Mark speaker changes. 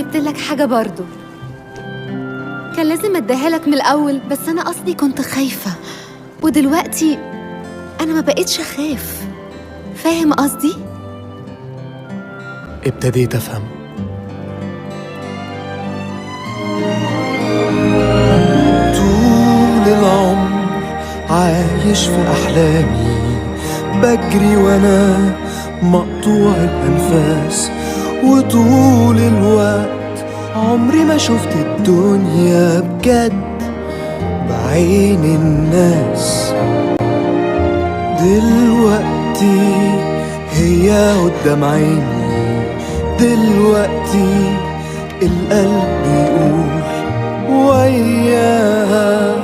Speaker 1: جبتلك حاجة برضو، كان لازم اديها لك من الأول، بس أنا قصدي كنت خايفة، ودلوقتي أنا ما بقيتش أخاف. فاهم قصدي؟
Speaker 2: ابتديت أفهم. طول العمر عايش في أحلامي، بجري وأنا مقطوع الأنفاس، وطول الوقت عمري ما شفت الدنيا بجد بعين الناس. دلوقتي هي قدام عيني، دلوقتي القلب يقول وياها.